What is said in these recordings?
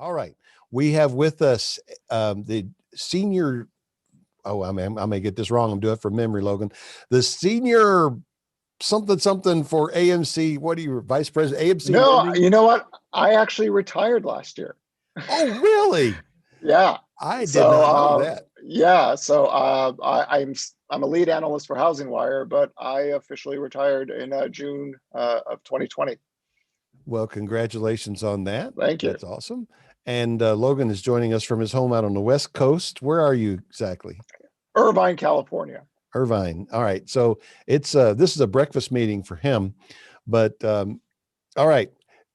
All right. We have with us the senior, I may get this wrong. I'm doing it from memory, Logan. The senior something for AMC. What are you, vice president, AMC No, lending? you know what? I actually retired last year. Oh, really? Yeah. I did So not know that. yeah. So I'm a lead analyst for Housing Wire, but I officially retired in June of 2020. Well, congratulations on that. Thank you. That's awesome. And Logan is joining us from his home out on the West Coast. Where are you exactly? Irvine, California. Irvine. All right. So it's this is a breakfast meeting for him, but all right.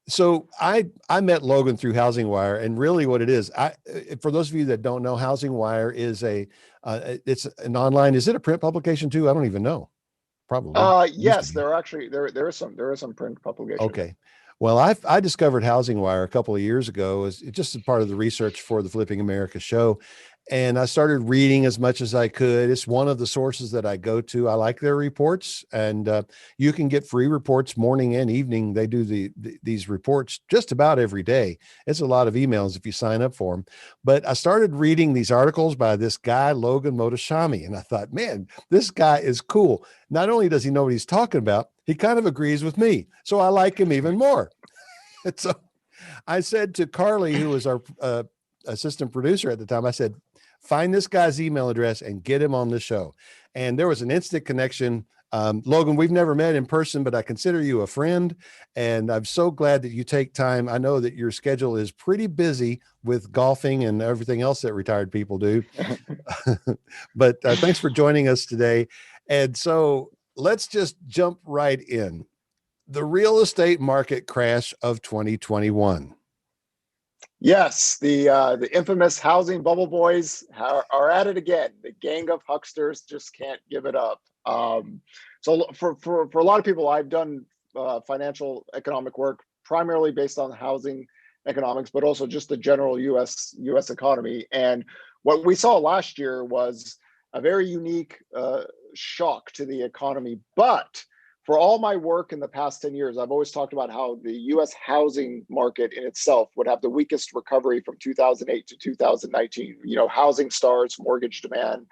So I met Logan through Housing Wire, and really what it is, for those of you that don't know, Housing Wire is it's an online. Is it a print publication too? I don't even know. Probably used to Yes, be. there is some print publication. Okay. Well, I discovered Housing Wire a couple of years ago as just as part of the research for the Flipping America show. And I started reading as much as I could. It's one of the sources that I go to. I like their reports, and you can get free reports morning and evening. They do these reports just about every day. It's a lot of emails if you sign up for them. But I started reading these articles by this guy, Logan Motoshami, and I thought, man, this guy is cool. Not only does he know what he's talking about, he kind of agrees with me. So I like him even more. And so I said to Carly, who was our assistant producer at the time, I said, find this guy's email address and get him on the show. And there was an instant connection. Logan, we've never met in person, but I consider you a friend. And I'm so glad that you take time. I know that your schedule is pretty busy with golfing and everything else that retired people do. But thanks for joining us today. And so let's just jump right in. The real estate market crash of 2021. Yes, the infamous housing bubble boys are at it again. The gang of hucksters just can't give it up. So for a lot of people, I've done financial economic work primarily based on housing economics, but also just the general U.S. economy. And what we saw last year was a very unique shock to the economy. But for all my work in the past 10 years, I've always talked about how the US housing market in itself would have the weakest recovery from 2008 to 2019. Housing starts, mortgage demand,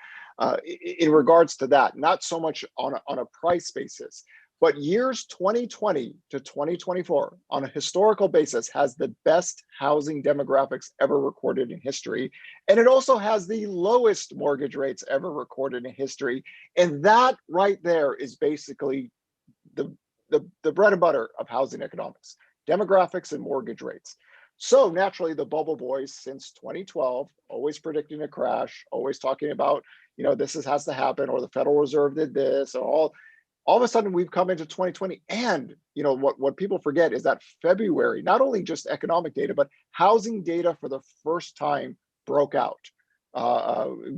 in regards to that, not so much on a price basis. But years 2020 to 2024, on a historical basis, has the best housing demographics ever recorded in history. And it also has the lowest mortgage rates ever recorded in history. And that right there is basically the bread and butter of housing economics, demographics and mortgage rates. So naturally, the bubble boys since 2012, always predicting a crash, always talking about, this has to happen, or the Federal Reserve did this, or all of a sudden we've come into 2020. And what people forget is that February, not only just economic data, but housing data for the first time broke out,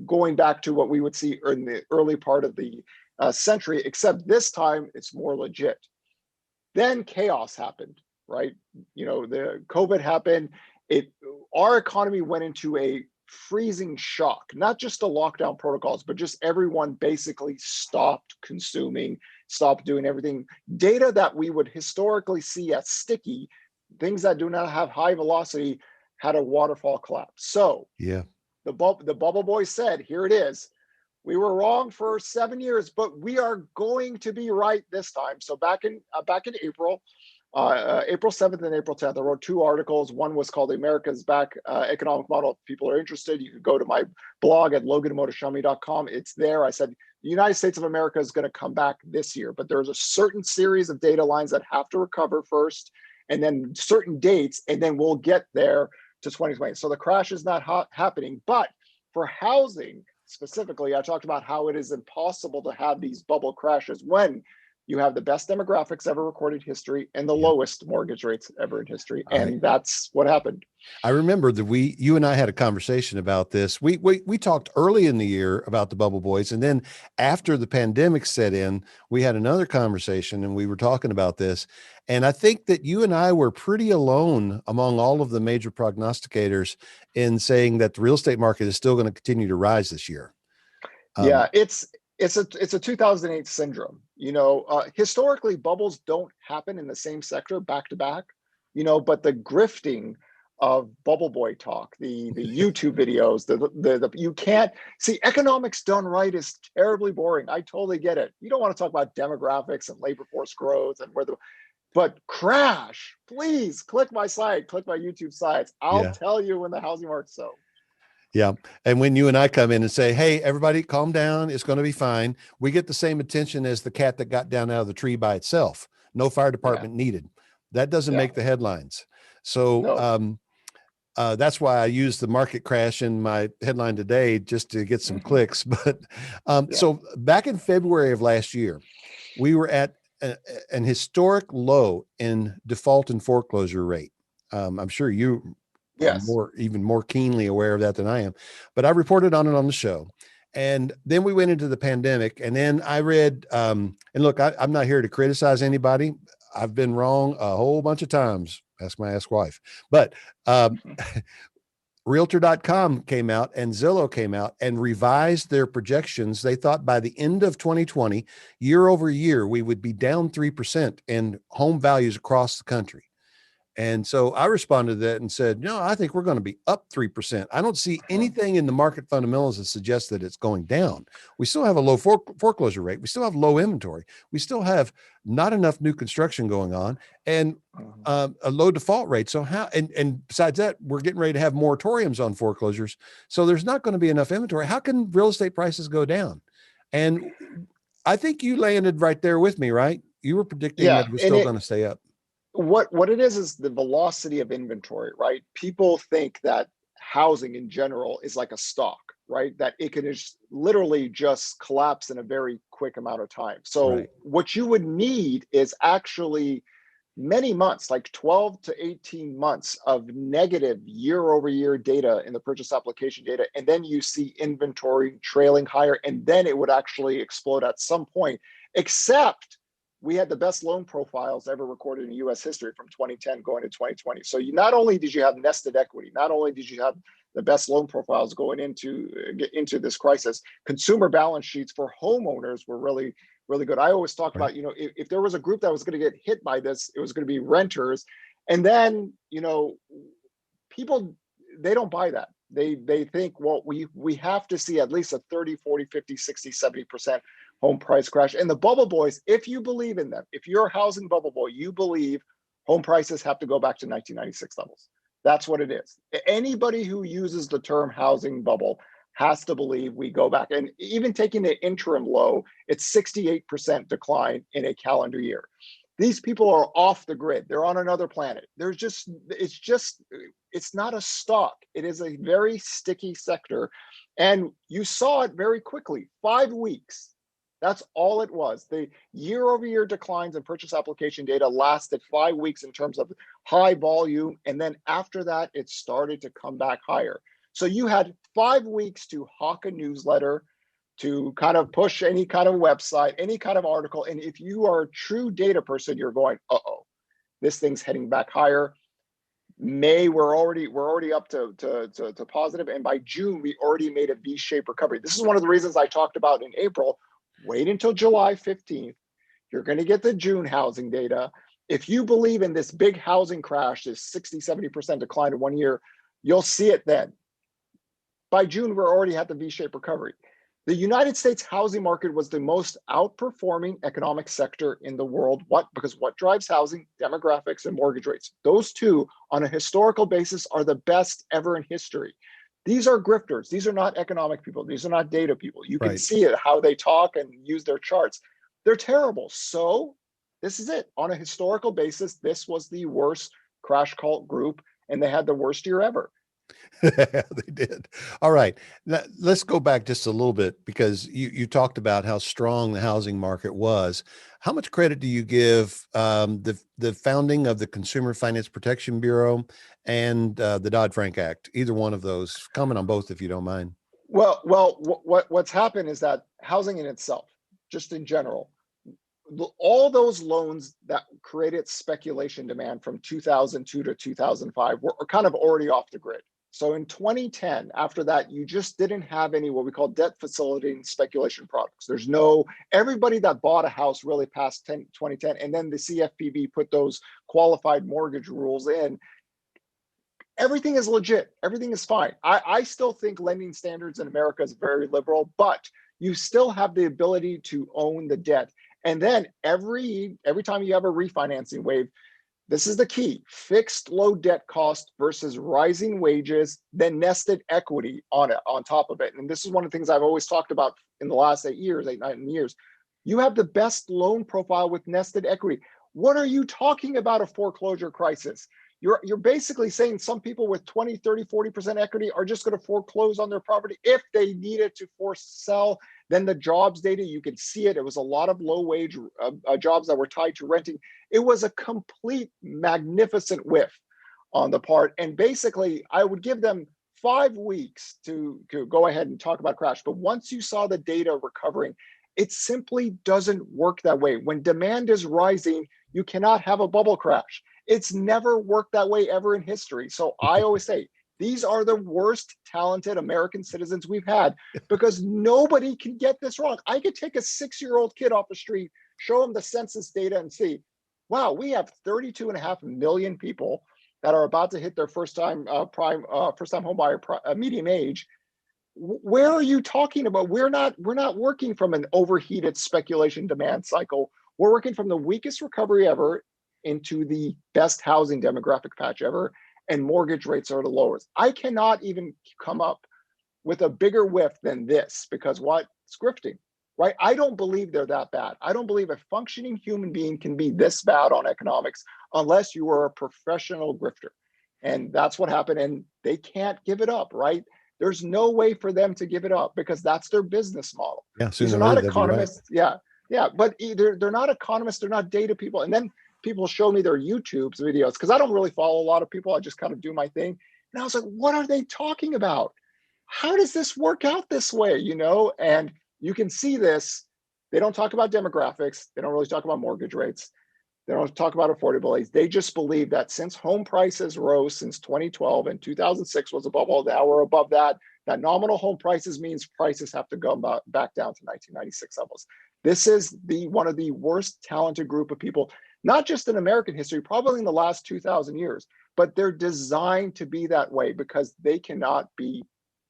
going back to what we would see in the early part of the century, except this time it's more legit. Then chaos happened, right? The COVID happened. Our economy went into a freezing shock, not just the lockdown protocols, but just everyone basically stopped consuming, stopped doing everything. Data that we would historically see as sticky, things that do not have high velocity, had a waterfall collapse. So yeah, the bubble boys said, here it is. We were wrong for 7 years, but we are going to be right this time. So back in April, April 7th and April 10th, I wrote 2 articles. One was called America's Back Economic Model. If people are interested, you can go to my blog at loganmotoshami.com. It's there. I said, the United States of America is going to come back this year, but there's a certain series of data lines that have to recover first, and then certain dates, and then we'll get there to 2020. So the crash is not happening. But for housing, specifically, I talked about how it is impossible to have these bubble crashes when you have the best demographics ever recorded in history and the lowest mortgage rates ever in history. And that's what happened. I remember that you and I had a conversation about this. We talked early in the year about the bubble boys. And then after the pandemic set in, we had another conversation and we were talking about this. And I think that you and I were pretty alone among all of the major prognosticators in saying that the real estate market is still going to continue to rise this year. Yeah, it's a 2008 syndrome. Historically, bubbles don't happen in the same sector back to back, but the grifting of bubble boy talk, the YouTube videos, the you can't see economics done right is terribly boring. I totally get it. You don't want to talk about demographics and labor force growth and where the but crash, please click my site, click my YouTube sites. I'll Yeah. tell you when the housing market's so. Yeah. And when you and I come in and say, hey, everybody calm down, it's going to be fine, we get the same attention as the cat that got down out of the tree by itself. No fire Yeah, department needed. That doesn't yeah, make the headlines. So no, that's why I use the market crash in my headline today just to get some clicks. But yeah, so back in February of last year, we were at an historic low in default and foreclosure rate. I'm sure you are yes, even more keenly aware of that than I am, but I reported on it on the show. And then we went into the pandemic, and then I read, and look, I'm not here to criticize anybody. I've been wrong a whole bunch of times. Ask my ask wife. But Realtor.com came out and Zillow came out and revised their projections. They thought by the end of 2020, year over year, we would be down 3% in home values across the country. And so I responded to that and said, no, I think we're going to be up 3%. I don't see anything in the market fundamentals that suggests that it's going down. We still have a low foreclosure rate. We still have low inventory. We still have not enough new construction going on and a low default rate. So how, and besides that, we're getting ready to have moratoriums on foreclosures. So there's not going to be enough inventory. How can real estate prices go down? And I think you landed right there with me, right? You were predicting that yeah, it was and still it going to stay up. what it is the velocity of inventory, right? People think that housing in general is like a stock, right? That it can just literally just collapse in a very quick amount of time. So Right. what you would need is actually many months, like 12 to 18 months of negative year over year data in the purchase application data. And then you see inventory trailing higher, and then it would actually explode at some point, except we had the best loan profiles ever recorded in US history from 2010 going to 2020. So you not only did you have nested equity, not only did you have the best loan profiles going into this crisis, consumer balance sheets for homeowners were really good. I always talk Right. about, if there was a group that was going to get hit by this, it was going to be renters. And then, people, they don't buy that. They think, well, we have to see at least a 30, 40, 50, 60, 70% home price crash. And the bubble boys, if you believe in them, if you're a housing bubble boy, you believe home prices have to go back to 1996 levels. That's what it is. Anybody who uses the term housing bubble has to believe we go back. And even taking the interim low, it's 68% decline in a calendar year. These people are off the grid. They're on another planet. It's not a stock. It is a very sticky sector. And you saw it very quickly, 5 weeks. That's all it was. The year over year declines in purchase application data lasted 5 weeks in terms of high volume. And then after that, it started to come back higher. So you had 5 weeks to hawk a newsletter, to kind of push any kind of website, any kind of article. And if you are a true data person, you're going, uh-oh, this thing's heading back higher. May, we're already up to positive, and by June we already made a V-shaped recovery. This is one of the reasons I talked about in April. Wait until July 15th. You're going to get the June housing data. If you believe in this big housing crash, this 60, 70% decline in 1 year, you'll see it then. By June, we're already at the V-shaped recovery. The United States housing market was the most outperforming economic sector in the world. What? Because what drives housing? Demographics and mortgage rates. Those two, on a historical basis, are the best ever in history. These are grifters. These are not economic people. These are not data people. You can Right. see it, how they talk and use their charts. They're terrible. So this is it. On a historical basis, this was the worst crash cult group, and they had the worst year ever. They did. All right. Now, let's go back just a little bit because you talked about how strong the housing market was. How much credit do you give the founding of the Consumer Finance Protection Bureau and the Dodd-Frank Act? Either one of those. Comment on both if you don't mind. What's happened is that housing in itself, just in general, all those loans that created speculation demand from 2002 to 2005 were kind of already off the grid. So in 2010, after that, you just didn't have any what we call debt facilitating speculation products. There's no, everybody that bought a house really past 2010, and then the CFPB put those qualified mortgage rules in. everything is legit. Everything is fine. I still think lending standards in America is very liberal, but you still have the ability to own the debt. And then every time you have a refinancing wave, this is the key: fixed low debt cost versus rising wages, then nested equity on it, on top of it. And this is one of the things I've always talked about in the last 9 years. You have the best loan profile with nested equity. What are you talking about a foreclosure crisis? You're basically saying some people with 20, 30, 40% equity are just going to foreclose on their property if they need it to force sell. Then the jobs data, you could see it. It was a lot of low wage jobs that were tied to renting. It was a complete magnificent whiff on the part. And basically, I would give them 5 weeks to go ahead and talk about crash. But once you saw the data recovering, it simply doesn't work that way. When demand is rising, you cannot have a bubble crash. It's never worked that way ever in history. So I always say, these are the worst talented American citizens we've had, because nobody can get this wrong. I could take a 6-year-old kid off the street, show him the census data and see, wow, we have 32.5 million people that are about to hit their first time home buyer median age. Where are you talking about? We're not working from an overheated speculation demand cycle. We're working from the weakest recovery ever into the best housing demographic patch ever, and mortgage rates are the lowest. I cannot even come up with a bigger whiff than this, because what? It's grifting, right? I don't believe they're that bad. I don't believe a functioning human being can be this bad on economics unless you are a professional grifter. And that's what happened. And they can't give it up, right? There's no way for them to give it up because that's their business model. Yeah, These sooner are or not later they'll be right. economists. Yeah, yeah, but either they're not economists, they're not data people. And then people show me their YouTube videos, because I don't really follow a lot of people. I just kind of do my thing. And I was like, what are they talking about? How does this work out this way? And you can see this. They don't talk about demographics. They don't really talk about mortgage rates. They don't talk about affordability. They just believe that since home prices rose since 2012 and 2006 was a bubble, now we're above that. That nominal home prices means prices have to go back down to 1996 levels. This is one of the worst talented group of people, not just in American history, probably in the last 2,000 years, but they're designed to be that way because they cannot be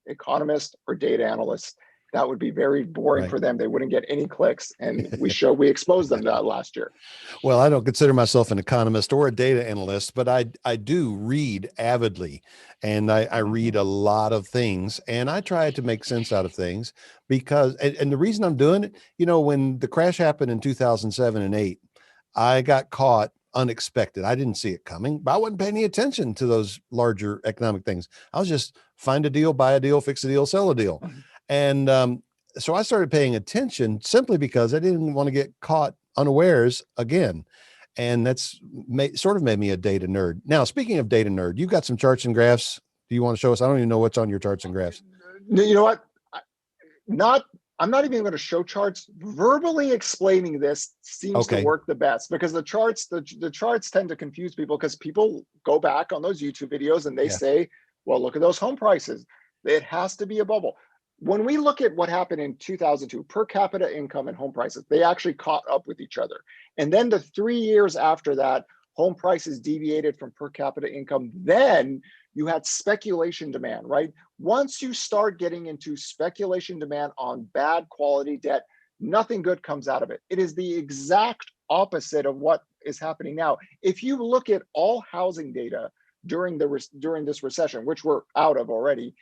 economists or data analysts. That would be very boring Right. for them. They wouldn't get any clicks. And we exposed them to that last year. Well, I don't consider myself an economist or a data analyst, but I do read avidly, and I read a lot of things, and I try to make sense out of things because, and the reason I'm doing it, when the crash happened in 2007 and 8, I got caught unexpected. I didn't see it coming, but I wasn't paying any attention to those larger economic things. I was just find a deal, buy a deal, fix a deal, sell a deal. And so I started paying attention simply because I didn't want to get caught unawares again. And that's sort of made me a data nerd. Now, speaking of data nerd, you've got some charts and graphs. Do you want to show us? I don't even know what's on your charts and graphs. You know what? I'm not even going to show charts. Verbally explaining this seems to work the best, because the charts tend to confuse people, because people go back on those YouTube videos and they say, well, look at those home prices. It has to be a bubble. When we look at what happened in 2002, per capita income and home prices, they actually caught up with each other. And then the 3 years after that, home prices deviated from per capita income. Then you had speculation demand, right? Once you start getting into speculation demand on bad quality debt, nothing good comes out of it. It is the exact opposite of what is happening now. If you look at all housing data during this recession, which we're out of already,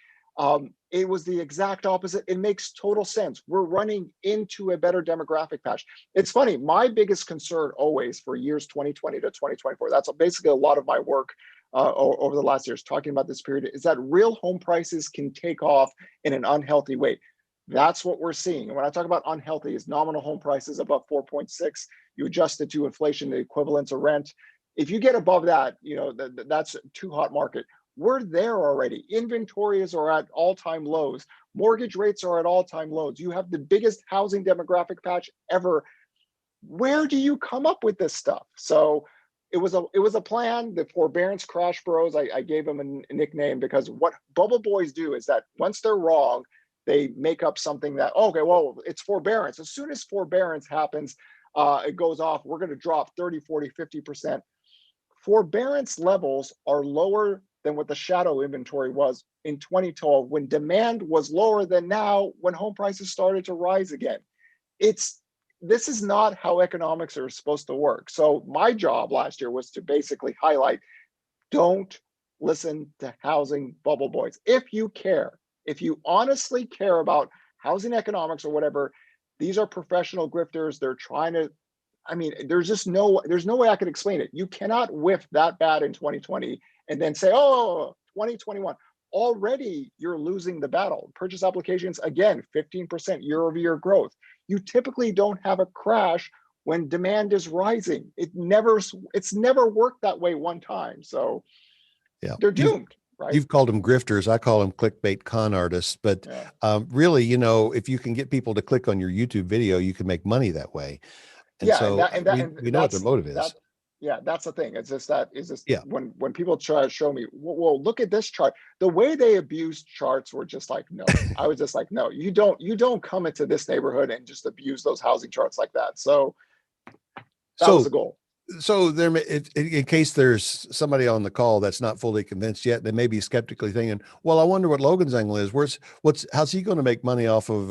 it was the exact opposite. It makes total sense. We're running into a better demographic patch. It's funny, my biggest concern always for years 2020 to 2024, that's basically a lot of my work over the last years talking about this period, is that real home prices can take off in an unhealthy way. That's what we're seeing. And when I talk about unhealthy, is nominal home prices above 4.6, you adjust it to inflation, the equivalence of rent. If you get above that, that's a too hot market. We're there already. Inventories are at all-time lows. Mortgage rates are at all-time lows. You have the biggest housing demographic patch ever. Where do you come up with this stuff? So it was a plan. The forbearance crash bros, I gave them a nickname, because what bubble boys do is that once they're wrong, they make up something that, okay, well, it's forbearance. As soon as forbearance happens, it goes off. We're going to drop 30, 40, 50%. Forbearance levels are lower than what the shadow inventory was in 2012 when demand was lower than now when home prices started to rise again. This is not how economics are supposed to work. So my job last year was to basically highlight, don't listen to housing bubble boys. If you care, if you honestly care about housing economics or whatever, these are professional grifters. They're trying to, I mean, there's no way I could explain it. You cannot whiff that bad in 2020 and then say, oh, 2021. Already you're losing the battle. Purchase applications, again, 15% year-over-year growth. You typically don't have a crash when demand is rising. It's never worked that way one time. So Yeah. they're doomed, right? You've called them grifters. I call them clickbait con artists. But Yeah. really, if you can get people to click on your YouTube video, you can make money that way. And Yeah, so we know what their that's motive that. is. Yeah, that's the thing. It's just that is just Yeah. when people try to show me, well, look at this chart. The way they abused charts were just like, no. I was just like, no, you don't come into this neighborhood and just abuse those housing charts like that. So that was the So goal. So in case there's somebody on the call that's not fully convinced yet, they may be skeptically thinking, "Well, I wonder what Logan's angle is. How's he going to make money off of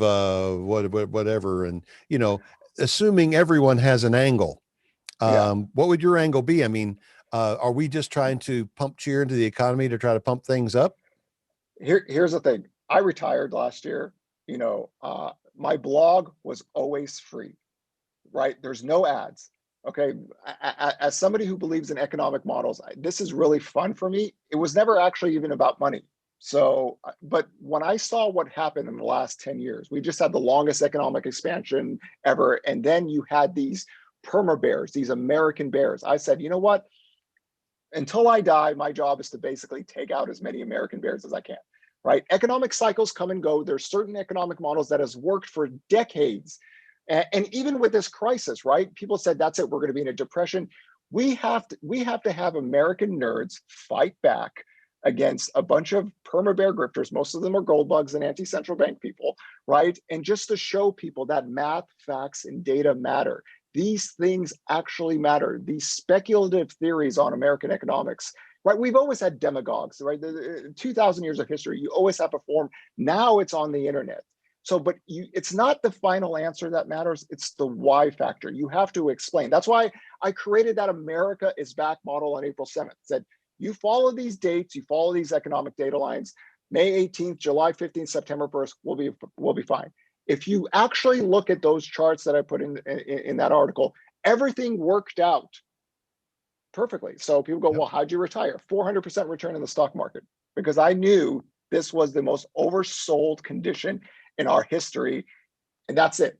whatever?" And assuming everyone has an angle, Yeah. what would your angle be? I mean, are we just trying to pump cheer into the economy to try to pump things up? Here's the thing. I retired last year. My blog was always free, right? There's no ads. Okay. As somebody who believes in economic models, this is really fun for me. It was never actually even about money. So, but when I saw what happened in the last 10 years, we just had the longest economic expansion ever. And then you had these perma bears, these American bears. I said, you know what? Until I die, my job is to basically take out as many American bears as I can, right? Economic cycles come and go. There's certain economic models that has worked for decades. And even with this crisis, right? People said, that's it, we're going to be in a depression. We have to have American nerds fight back against a bunch of perma bear grifters. Most of them are gold bugs and anti-central bank people, right? And just to show people that math, facts, and data matter. These things actually matter. These speculative theories on American economics, right? We've always had demagogues, right? 2,000 years of history, you always have a form. Now it's on the internet. So, but it's not the final answer that matters. It's the why factor. You have to explain. That's why I created that America is Back model on April 7th. It said, you follow these dates, you follow these economic data lines, May 18th, July 15th, September 1st, we'll be fine. If you actually look at those charts that I put in that article, everything worked out perfectly. So people go, well, how'd you retire? 400% return in the stock market, because I knew this was the most oversold condition in our history. And that's it.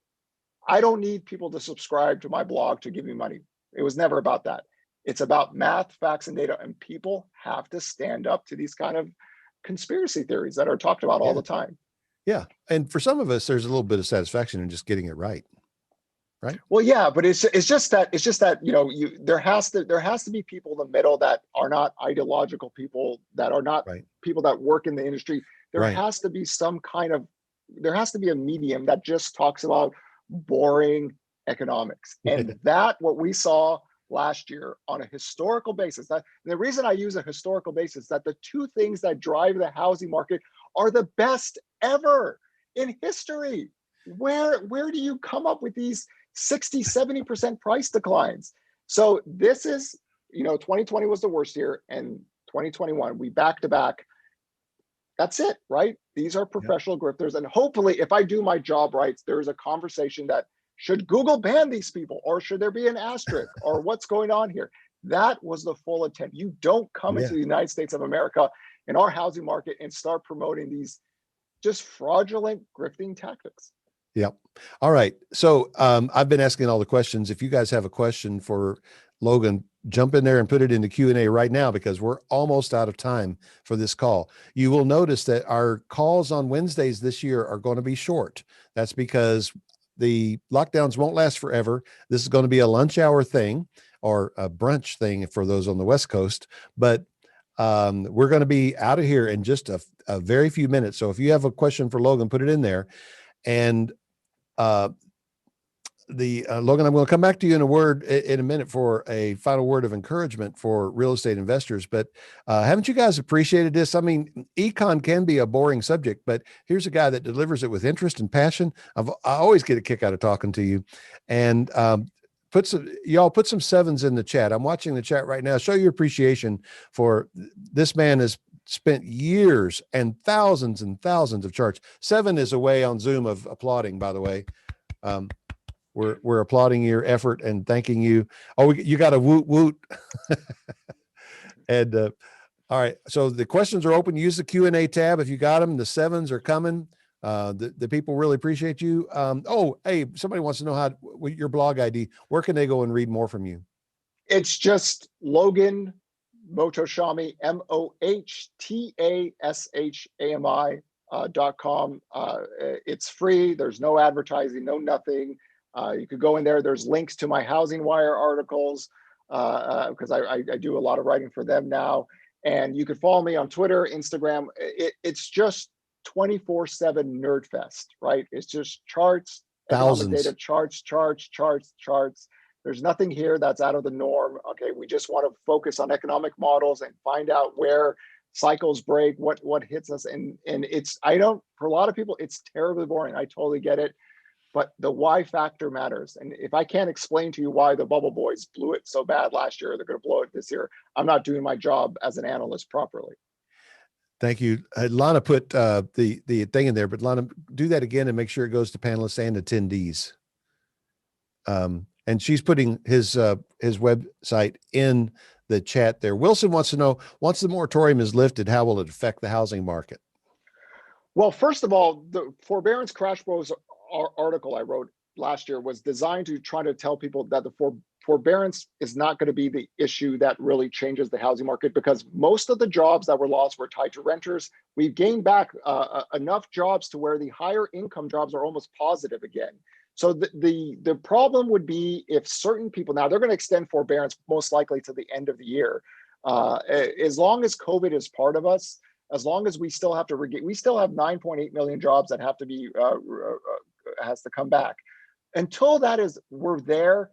I don't need people to subscribe to my blog to give me money. It was never about that. It's about math, facts, and data. And people have to stand up to these kind of conspiracy theories that are talked about all the time. Yeah. And for some of us, there's a little bit of satisfaction in just getting it right. Right. Well, yeah, but it's just that there has to be people in the middle that are not ideological people, that are not people that work in the industry. There has to be there has to be a medium that just talks about boring economics. And that what we saw last year on a historical basis, that the reason I use a historical basis, that the two things that drive the housing market are the best ever in history. Where do you come up with these 60-70% price declines? So this is, 2020 was the worst year, and 2021 we back to back. That's it, right? These are professional grifters. And hopefully, if I do my job right, there's a conversation that should Google ban these people, or should there be an asterisk, or what's going on here? That was the full intent. You don't come into the United States of America in our housing market and start promoting these just fraudulent grifting tactics. Yep. All right. So I've been asking all the questions. If you guys have a question for Logan, jump in there and put it in the Q&A right now, because we're almost out of time for this call. You will notice that our calls on Wednesdays this year are going to be short. That's because the lockdowns won't last forever. This is going to be a lunch hour thing, or a brunch thing for those on the West Coast. But we're going to be out of here in just a very few minutes. So if you have a question for Logan, put it in there. And Logan, I'm going to come back to you in a minute for a final word of encouragement for real estate investors. But haven't you guys appreciated this? I mean, econ can be a boring subject, but here's a guy that delivers it with interest and passion. I always get a kick out of talking to you, and y'all put some sevens in the chat. I'm watching the chat right now. Show your appreciation for this man has spent years and thousands of charts. 7 is a way on Zoom of applauding, by the way. We're applauding your effort and thanking you. Oh, you got a woot woot. And all right, so the questions are open. Use the Q&A tab if you got them. The sevens are coming. The people really appreciate you. Oh, hey, somebody wants to know your blog ID. Where can they go and read more from you? It's just Logan Mohtashami, MOHTASHAMI.com. It's free. There's no advertising, no nothing. You could go in there. There's links to my Housing Wire articles because I do a lot of writing for them now. And you could follow me on Twitter, Instagram. It's just 24/7 nerd fest, right? It's just charts, economic data, charts. There's nothing here that's out of the norm. Okay, we just want to focus on economic models and find out where cycles break, what hits us. And for a lot of people, it's terribly boring. I totally get it. But the why factor matters. And if I can't explain to you why the bubble boys blew it so bad last year, they're going to blow it this year, I'm not doing my job as an analyst properly. Thank you. Lana put the thing in there, but Lana, do that again and make sure it goes to panelists and attendees. And she's putting his website in the chat there. Wilson wants to know, once the moratorium is lifted, how will it affect the housing market? Well, first of all, the Forbearance Crash Bros article I wrote last year was designed to try to tell people that the forbearance is not going to be the issue that really changes the housing market, because most of the jobs that were lost were tied to renters. We've gained back enough jobs to where the higher income jobs are almost positive again. So the problem would be if certain people, now they're going to extend forbearance most likely to the end of the year. As long as COVID is part of us, as long as we still have to, we still have 9.8 million jobs that have to be, has to come back. Until we're there,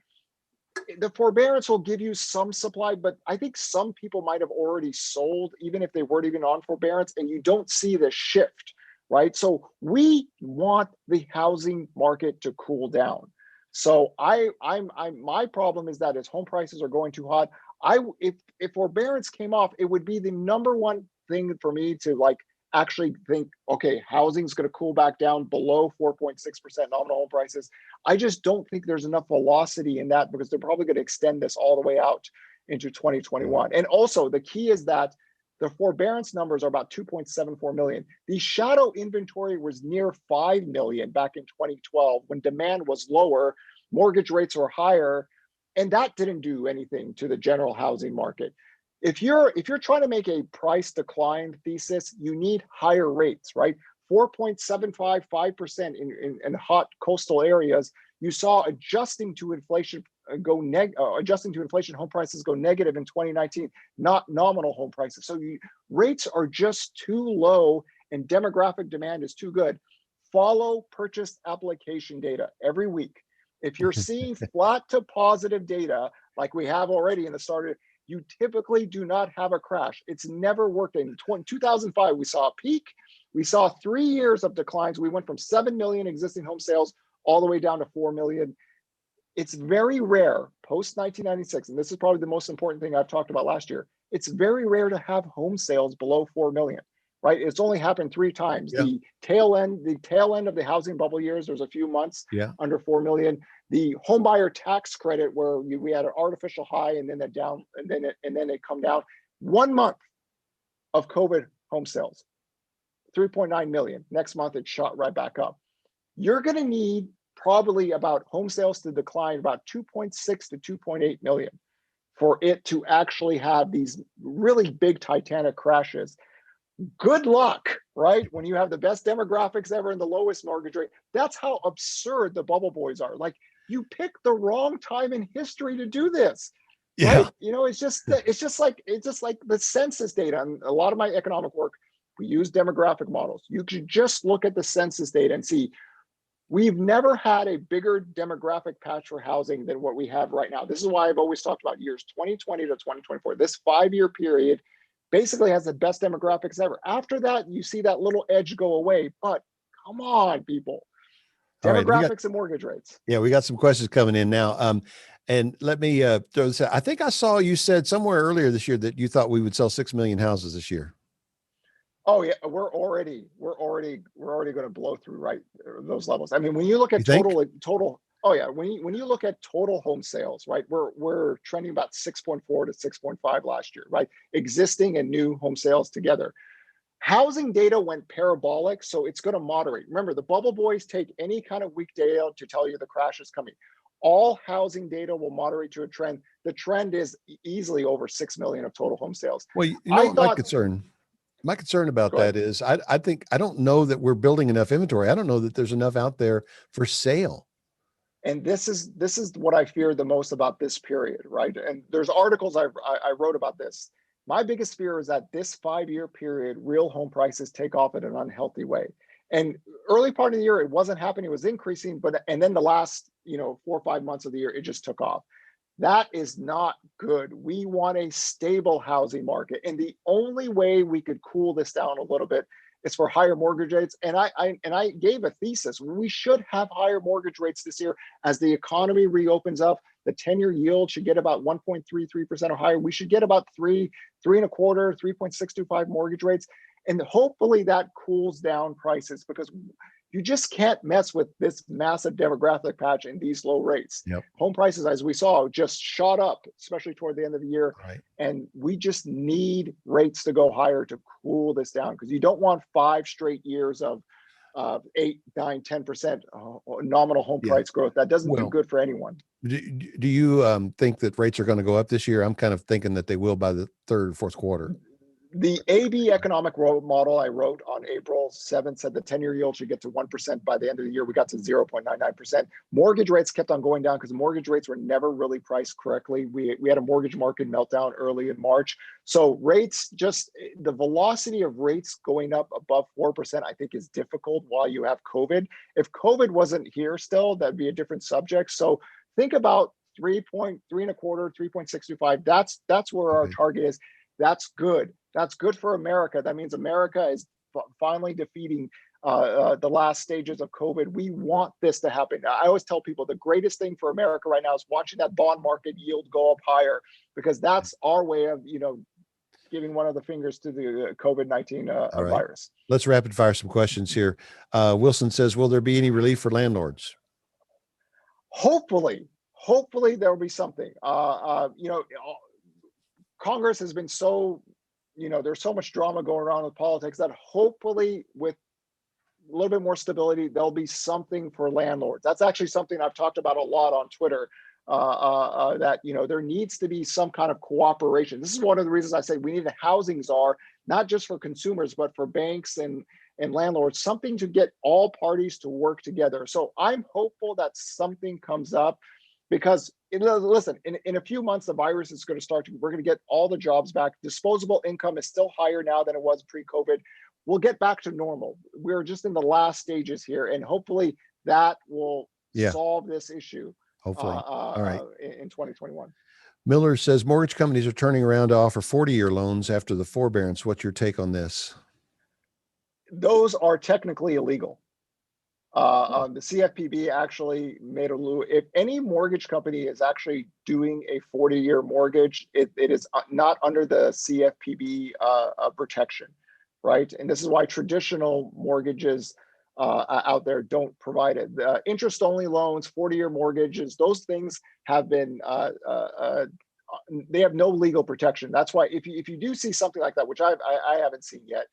the forbearance will give you some supply, but I think some people might have already sold, even if they weren't even on forbearance, and you don't see the shift, right? So we want the housing market to cool down. So my problem is that as home prices are going too hot, if forbearance came off, it would be the number one thing for me to actually think, okay, housing's going to cool back down below 4.6% nominal home prices. I just don't think there's enough velocity in that, because they're probably going to extend this all the way out into 2021. And also the key is that the forbearance numbers are about 2.74 million. The shadow inventory was near 5 million back in 2012 when demand was lower, mortgage rates were higher, and that didn't do anything to the general housing market. If you're trying to make a price decline thesis, you need higher rates, right? 4.755% in hot coastal areas. You saw adjusting to inflation home prices go negative in 2019, not nominal home prices. So rates are just too low and demographic demand is too good. Follow purchase application data every week. If you're seeing flat to positive data like we have already in the start of, you typically do not have a crash. It's never worked. In 2005, we saw a peak. We saw 3 years of declines. We went from 7 million existing home sales all the way down to 4 million. It's very rare post 1996, and this is probably the most important thing I've talked about last year. It's very rare to have home sales below 4 million, right? It's only happened 3 times. Yeah. The tail end of the housing bubble years, there's a few months under 4 million. The home buyer tax credit, where we had an artificial high and then it come down. 1 month of COVID home sales, 3.9 million. Next month it shot right back up. You're going to need probably about home sales to decline about 2.6 to 2.8 million for it to actually have these really big Titanic crashes. Good luck, right? When you have the best demographics ever and the lowest mortgage rate. That's how absurd the bubble boys are. Like, you picked the wrong time in history to do this. Right? Yeah. It's just like the census data. And a lot of my economic work, we use demographic models. You can just look at the census data and see We've never had a bigger demographic patch for housing than what we have right now. This is why I've always talked about years 2020 to 2024. This 5-year period basically has the best demographics ever. After that, you see that little edge go away. But come on, people. All right, Demographics and mortgage rates. we got some questions coming in now. And let me throw this out. I think I saw you said somewhere earlier this year that you thought we would sell 6 million houses this year. Oh yeah, we're already going to blow through right those levels. I mean, when you look at You think? total, oh yeah, when you look at total home sales, right, we're trending about 6.4 to 6.5 last year, right? Existing and new home sales together. Housing data went parabolic, so it's going to moderate. Remember, the bubble boys take any kind of weak data to tell you the crash is coming. All housing data will moderate to a trend. The trend is easily over 6 million of total home sales. Well, you know I what thought, my concern about go ahead. that is I think I don't know that we're building enough inventory. I don't know that there's enough out there for sale. And this is what I fear the most about this period, right? And there's articles I wrote about this. My biggest fear is that this 5-year period, real home prices take off in an unhealthy way. And early part of the year, it wasn't happening; it was increasing, and then the last 4 or 5 months of the year, it just took off. That is not good. We want a stable housing market, and the only way we could cool this down a little bit is for higher mortgage rates. And I gave a thesis. We should have higher mortgage rates this year as the economy reopens up. The 10-year yield should get about 1.33% or higher. We should get about 3.25, 3.625 mortgage rates. And hopefully that cools down prices, because you just can't mess with this massive demographic patch and these low rates. Yep. Home prices, as we saw, just shot up, especially toward the end of the year. Right. And we just need rates to go higher to cool this down, because you don't want 5 straight years of 8, 9, 10% nominal home price growth. That doesn't do good for anyone. Do you think that rates are going to go up this year? I'm kind of thinking that they will by the third or fourth quarter. The AB economic model I wrote on April 7th said the 10-year yield should get to 1% by the end of the year. We got to 0.99%. Mortgage rates kept on going down because mortgage rates were never really priced correctly. We had a mortgage market meltdown early in March. So rates, just the velocity of rates going up above 4%, I think is difficult while you have COVID. If COVID wasn't here still, that'd be a different subject. So think about 3.325, 3.625. That's where our target is. That's good. That's good for America. That means America is finally defeating the last stages of COVID. We want this to happen. I always tell people the greatest thing for America right now is watching that bond market yield go up higher, because that's our way of, giving one of the fingers to the COVID-19 virus. Let's rapid fire some questions here. Wilson says, will there be any relief for landlords? Hopefully there will be something. Congress has been so, there's so much drama going around with politics that hopefully with a little bit more stability, there'll be something for landlords. That's actually something I've talked about a lot on Twitter, that, there needs to be some kind of cooperation. This is one of the reasons I say we need a housing czar, not just for consumers, but for banks and landlords, something to get all parties to work together. So I'm hopeful that something comes up, because listen, in a few months, the virus is going to start. We're going to get all the jobs back. Disposable income is still higher now than it was pre-COVID. We'll get back to normal. We're just in the last stages here, and hopefully that will solve this issue. Hopefully, all right. In 2021. Miller says mortgage companies are turning around to offer 40-year loans after the forbearance. What's your take on this? Those are technically illegal. The CFPB actually made a rule. If any mortgage company is actually doing a 40-year mortgage, it is not under the CFPB protection, right? And this is why traditional mortgages out there don't provide it. Interest-only loans, 40-year mortgages, those things have been, they have no legal protection. That's why if you do see something like that, which I haven't seen yet,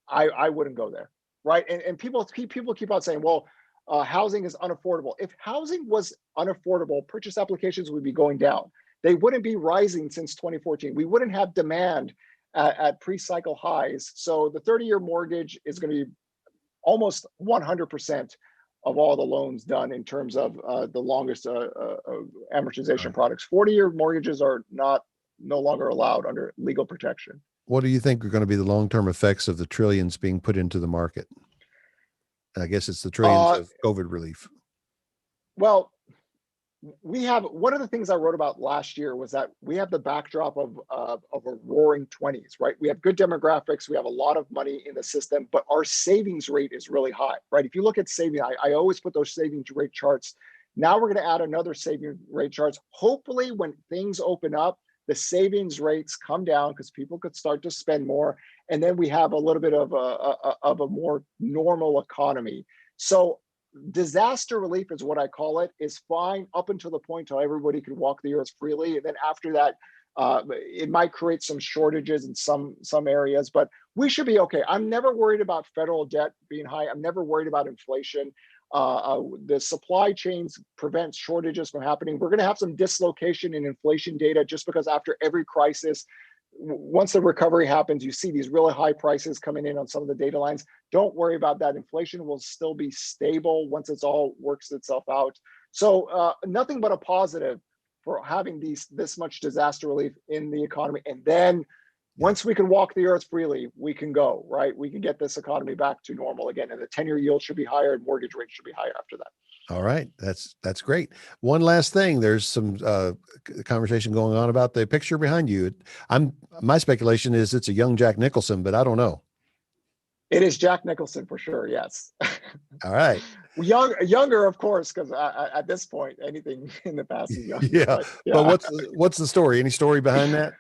I wouldn't go there. Right. And people keep on saying, well, housing is unaffordable. If housing was unaffordable, purchase applications would be going down. They wouldn't be rising since 2014. We wouldn't have demand at pre-cycle highs. So the 30-year mortgage is going to be almost 100% of all the loans done in terms of the longest amortization products. 40-year mortgages are no longer allowed under legal protection. What do you think are going to be the long-term effects of the trillions being put into the market? I guess it's the trillions Uh, of COVID relief. well, we have one of the things I wrote about last year was that we have the backdrop of a roaring 20s, right? We have good demographics, we have a lot of money in the system, but our savings rate is really high, right? If you look at saving, I always put those savings rate charts. Now we're going to add another saving rate charts. Hopefully, when things open up, the savings rates come down because people could start to spend more, and then we have a little bit of a more normal economy. So disaster relief is what I call it, is fine up until the point till everybody can walk the earth freely. And then after that, it might create some shortages in some areas, but we should be okay. I'm never worried about federal debt being high. I'm never worried about inflation. The supply chains prevent shortages from happening. We're going to have some dislocation in inflation data just because after every crisis, once the recovery happens, you see these really high prices coming in on some of the data lines. Don't worry about that. Inflation will still be stable once it's all works itself out. So nothing but a positive for having this much disaster relief in the economy. And then Yeah. once we can walk the earth freely, we can go, right? We can get this economy back to normal again. And the 10-year yield should be higher and mortgage rates should be higher after that. All right. That's great. One last thing. There's some conversation going on about the picture behind you. My speculation is it's a young Jack Nicholson, but I don't know. It is Jack Nicholson for sure. Yes. All right. Younger, of course, because at this point, anything in the past is younger. Yeah. But, yeah. But what's the story? Any story behind that?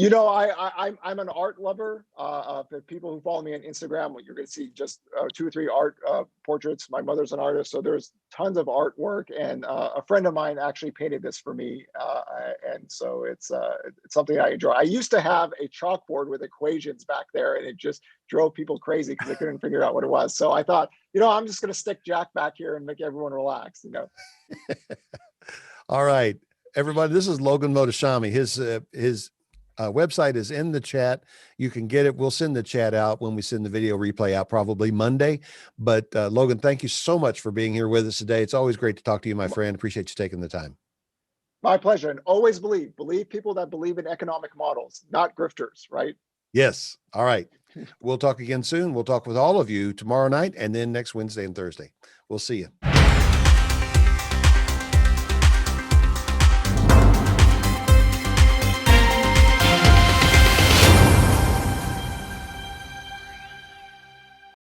You know, I'm an art lover. For people who follow me on Instagram, you're going to see just 2 or 3 art portraits. My mother's an artist, so there's tons of artwork. And a friend of mine actually painted this for me, and so it's something I enjoy. I used to have a chalkboard with equations back there, and it just drove people crazy because they couldn't figure out what it was. So I thought, I'm just going to stick Jack back here and make everyone relax. All right, everybody. This is Logan Mohtashami. His website is in the chat. You can get it. We'll send the chat out when we send the video replay out, probably Monday. But Logan, thank you so much for being here with us today. It's always great to talk to you, my friend. Appreciate you taking the time. My pleasure. And always believe people that believe in economic models, not grifters, right? Yes. All right. We'll talk again soon. We'll talk with all of you tomorrow night and then next Wednesday and Thursday. We'll see you.